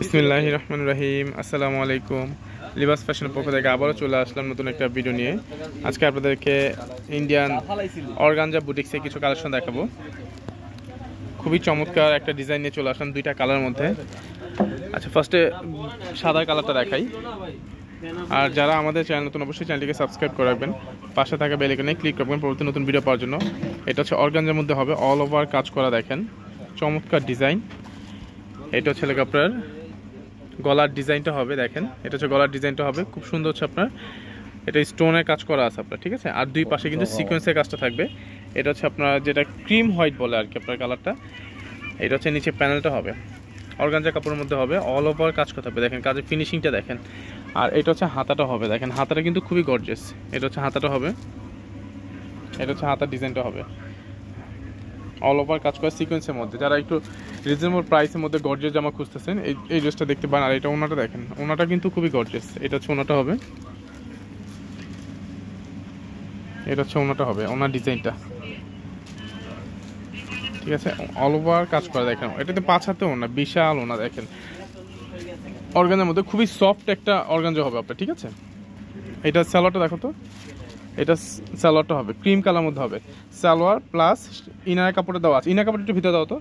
বিসমিল্লাহির রহমানির রহিম। আসসালামু আলাইকুম। লিবাস ফ্যাশনের পক্ষ থেকে আবারও চলে আসলাম নতুন একটা ভিডিও নিয়ে। আজকে আপনাদেরকে ইন্ডিয়ান অর্গানজা বুটিক্সে কিছু কালেকশন দেখাবো। খুবই চমৎকার একটা ডিজাইন নিয়ে চলে আসলাম দুইটা কালার মধ্যে। আচ্ছা, ফার্স্টে সাদা কালারটা দেখাই। আর যারা আমাদের চ্যানেল নতুন, অবশ্যই চ্যানেলটিকে সাবস্ক্রাইব করে রাখবেন, পাশে থাকা বেল আইকনে ক্লিক করবেন পরবর্তী নতুন ভিডিও পাওয়ার জন্য। এটা হচ্ছে অর্গানজার মধ্যে হবে, অল ওভার কাজ করা, দেখেন চমৎকার ডিজাইন। এটা হচ্ছে আপনার গলার ডিজাইনটা হবে, দেখেন এটা হচ্ছে গলার ডিজাইনটা হবে, খুব সুন্দর হচ্ছে আপনার। এটা স্টোনের কাজ করা আছে আপনার, ঠিক আছে। আর দুই পাশে কিন্তু সিকোয়েন্সের কাজটা থাকবে। এটা হচ্ছে আপনার যেটা ক্রিম হোয়াইট বলে আর কি আপনার কালারটা। এটা হচ্ছে নিচে প্যানেলটা হবে, অর্গানজা কাপড়ের মধ্যে হবে, অল ওভার কাজ করতে হবে, দেখেন কাজের ফিনিশিংটা দেখেন। আর এটা হচ্ছে হাতাটা হবে, দেখেন হাতাটা কিন্তু খুবই গর্জিয়াস। এটা হচ্ছে হাতাটা হবে, এটা হচ্ছে হাতার ডিজাইনটা হবে, অল ওভার কাজ করা সিকোয়েন্সের মধ্যে। যারা একটু রিজনেবল প্রাইসের মধ্যে গর্জিয়াস জামা খুঁজতেছেন, এই ড্রেসটা দেখতে পান। আর এটা ওনাটা দেখেন, ওনাটা কিন্তু খুবই গর্জিয়াস। এটা হচ্ছে ওনাটা হবে, এটা হচ্ছে ওনাটা হবে, ওনার ডিজাইনটা, ঠিক আছে। অল ওভার কাজ করা দেখেন, এটাতে 5 হাতে ওনা, বিশাল ওনা দেখেন। অর্গানজার মধ্যে খুবই সফট একটা অর্গানজা হবে আপনার, ঠিক আছে। এটা সালোয়ারটা দেখো তো, এটা সালোয়ারটা হবে ক্রিম কালার মধ্যে হবে, সালোয়ার প্লাস ইনার কাপড়টা দেওয়া আছে। ইনার কাপড়টা একটু ভিতরে দাও তো,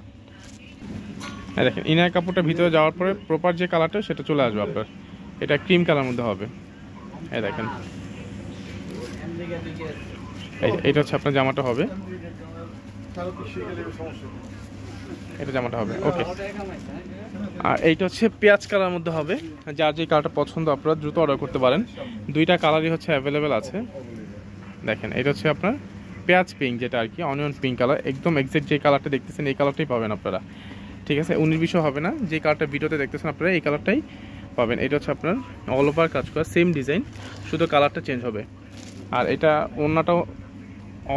হ্যাঁ দেখেন ইনার কাপড়টা ভিতরে যাওয়ার পরে প্রপার যে কালারটা সেটা চলে আসবে আপনার। এটা ক্রিম কালার মধ্যে হবে, এই দেখেন। এইটা হচ্ছে আপনার জামাটা হবে, এটা জামাটা হবে, ওকে। আর এইটা হচ্ছে পেঁয়াজ কালার মধ্যে হবে। যার যে কালারটা পছন্দ আপনারা দ্রুত অর্ডার করতে পারেন। দুইটা কালারই হচ্ছে অ্যাভেলেবেল আছে, দেখেন। এটা হচ্ছে আপনার পেঁয়াজ পিঙ্ক, যেটা আর কি অনিয়ন পিঙ্ক কালার, একদম এক্সাক্ট যে কালারটা দেখতেছেন এই কালারটাই পাবেন আপনারা, ঠিক আছে। 19-20 হবে না, যে কালারটা ভিডিওতে দেখতেছেন আপনারা এই কালারটাই পাবেন। এটা হচ্ছে আপনার অল ওভার কাজ করা, সেম ডিজাইন, শুধু কালারটা চেঞ্জ হবে। আর এটা ওড়নাটাও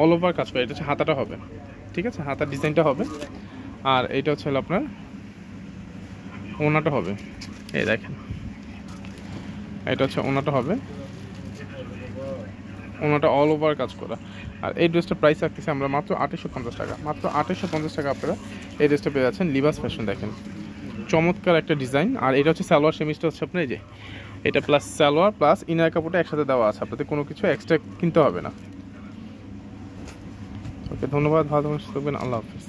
অল ওভার কাজ করা, এটা হচ্ছে হাতাটা হবে, ঠিক আছে, হাতার ডিজাইনটা হবে। আর এটা হচ্ছে আপনার ওড়নাটা হবে, এই দেখেন এটা হচ্ছে ওড়নাটা হবে, ওনাটা অল ওভার কাজ করা। আর এই ড্রেসটার প্রাইস রাখতেছি আমরা মাত্র 2850 টাকা। মাত্র 2850 টাকা আপনারা এই ড্রেসটা পেয়ে যাচ্ছেন লিবাস ফ্যাশন। দেখেন চমৎকার একটা ডিজাইন। আর এটা হচ্ছে সালোয়ার সেমিসটা হচ্ছে আপনার, এই যে এটা প্লাস সালোয়ার প্লাস ইনার কাপড়টা একসাথে দেওয়া আছে, আপনাদের কোনো কিছু এক্সট্রা কিনতে হবে না। ওকে, ধন্যবাদ, ভালো থাকবেন, আল্লাহ হাফিজ।